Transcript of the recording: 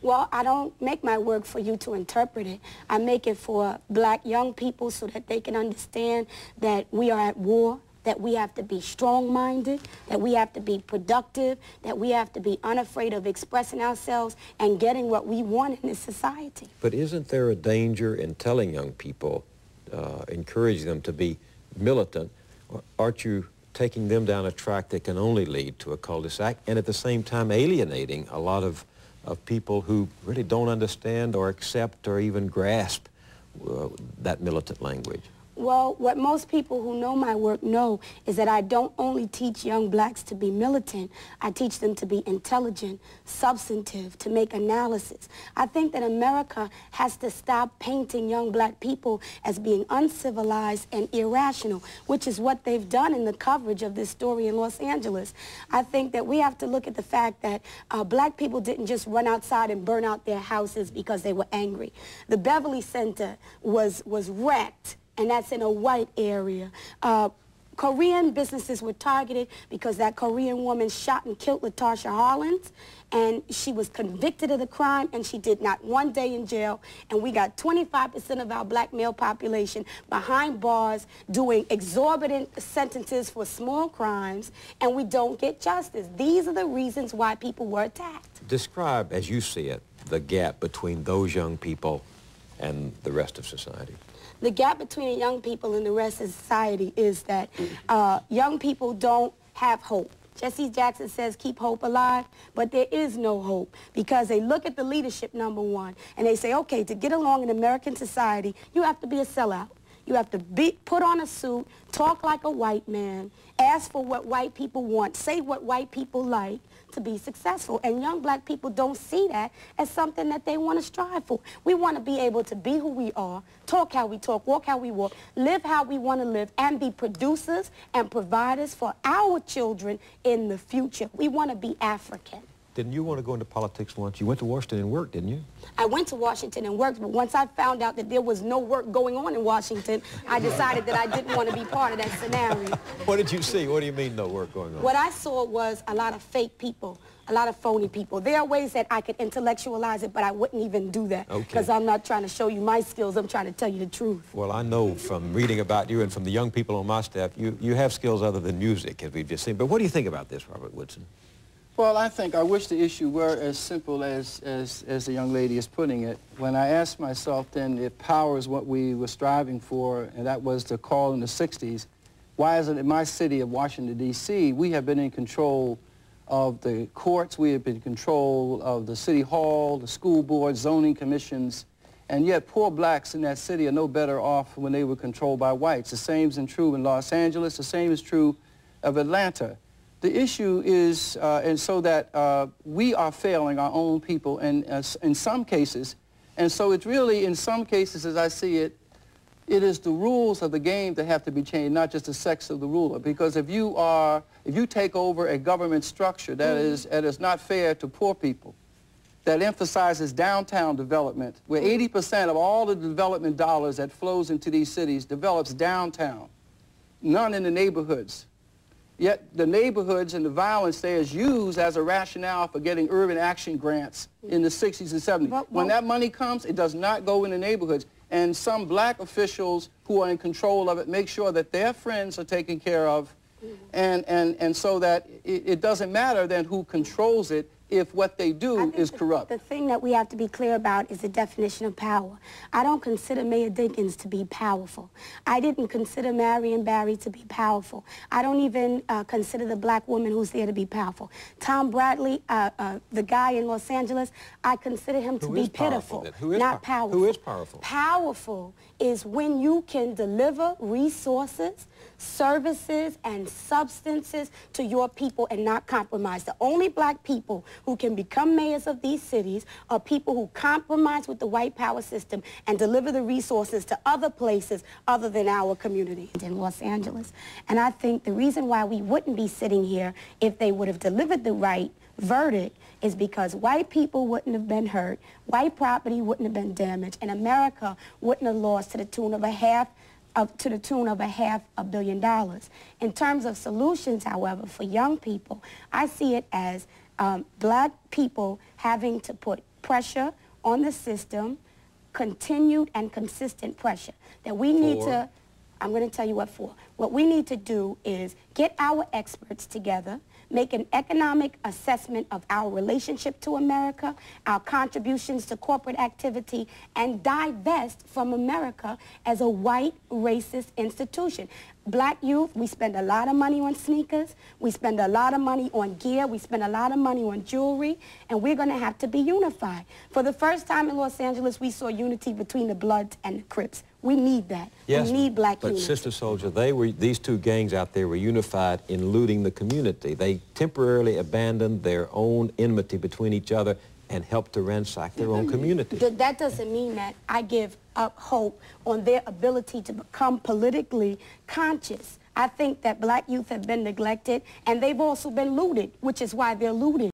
Well, I don't make my work for you to interpret it. I make it for black young people so that they can understand that we are at war, that we have to be strong-minded, that we have to be productive, that we have to be unafraid of expressing ourselves and getting what we want in this society. But isn't there a danger in telling young people, encouraging them to be militant? Aren't you taking them down a track that can only lead to a cul-de-sac, and at the same time alienating a lot of people who really don't understand or accept or even grasp that militant language? Well, what most people who know my work know is that I don't only teach young blacks to be militant, I teach them to be intelligent, substantive, to make analysis. I think that America has to stop painting young black people as being uncivilized and irrational, which is what they've done in the coverage of this story in Los Angeles. I think that we have to look at the fact that black people didn't just run outside and burn out their houses because they were angry. The Beverly Center was wrecked, and that's in a white area. Korean businesses were targeted because that Korean woman shot and killed Latasha Harlins, and she was convicted of the crime, and she did not 1 day in jail, and we got 25% of our black male population behind bars doing exorbitant sentences for small crimes, and we don't get justice. These are the reasons why people were attacked. Describe, as you see it, the gap between those young people and the rest of society. The gap between young people and the rest of society is that young people don't have hope. Jesse Jackson says keep hope alive, but there is no hope because they look at the leadership, number one, and they say, okay, to get along in American society, you have to be a sellout. You have to put on a suit, talk like a white man, ask for what white people want, say what white people like to be successful. And young black people don't see that as something that they want to strive for. We want to be able to be who we are, talk how we talk, walk how we walk, live how we want to live, and be producers and providers for our children in the future. We want to be African. Didn't you want to go into politics once? You went to Washington and worked, didn't you? I went to Washington and worked, but once I found out that there was no work going on in Washington, I decided that I didn't want to be part of that scenario. What did you see? What do you mean no work going on? What I saw was a lot of fake people, a lot of phony people. There are ways that I could intellectualize it, but I wouldn't even do that because I'm not trying to show you my skills. I'm trying to tell you the truth. Well, I know from reading about you and from the young people on my staff, you have skills other than music, as we've just seen. But what do you think about this, Robert Woodson? Well, I wish the issue were as simple as the young lady is putting it. When I asked myself then if power is what we were striving for, and that was the call in the 60s, why is it in my city of Washington, D.C., we have been in control of the courts, we have been in control of the city hall, the school board, zoning commissions, and yet poor blacks in that city are no better off when they were controlled by whites. The same is true in Los Angeles, the same is true of Atlanta. The issue is, and so that we are failing our own people in some cases, and so it's really, in some cases, as I see it, it is the rules of the game that have to be changed, not just the sex of the ruler. Because if you take over a government structure that is not fair to poor people, that emphasizes downtown development, where 80% of all the development dollars that flows into these cities develops downtown, none in the neighborhoods. Yet the neighborhoods and the violence there is used as a rationale for getting urban action grants in the 60s and 70s. When that money comes, it does not go in the neighborhoods. And some black officials who are in control of it make sure that their friends are taken care of, and so that it doesn't matter then who controls it if what they do is corrupt. The thing that we have to be clear about is the definition of power. I don't consider Mayor Dinkins to be powerful. I didn't consider Marion Barry to be powerful. I don't even consider the black woman who's there to be powerful. Tom Bradley, the guy in Los Angeles, I consider him to be pitiful, not powerful. Who is powerful? Powerful is when you can deliver resources, services, and substances to your people and not compromise. The only black people who can become mayors of these cities are people who compromise with the white power system and deliver the resources to other places other than our community in Los Angeles. And I think the reason why we wouldn't be sitting here if they would have delivered the right verdict is because white people wouldn't have been hurt, white property wouldn't have been damaged, and America wouldn't have lost to the tune of $500 million. In terms of solutions, however, for young people, I see it as black people having to put pressure on the system, continued and consistent pressure, that we need to, I'm going to tell you what for. What we need to do is get our experts together, make an economic assessment of our relationship to America, our contributions to corporate activity, and divest from America as a white racist institution. Black youth, we spend a lot of money on sneakers, we spend a lot of money on gear, we spend a lot of money on jewelry, and we're going to have to be unified. For the first time in Los Angeles, we saw unity between the Bloods and the Crips. We need that. Yes, we need black but unity. Sister Soldier, these two gangs out there were unified in looting the community. They temporarily abandoned their own enmity between each other and helped to ransack their own community. That doesn't mean that I give up hope on their ability to become politically conscious. I think that black youth have been neglected, and they've also been looted, which is why they're looting.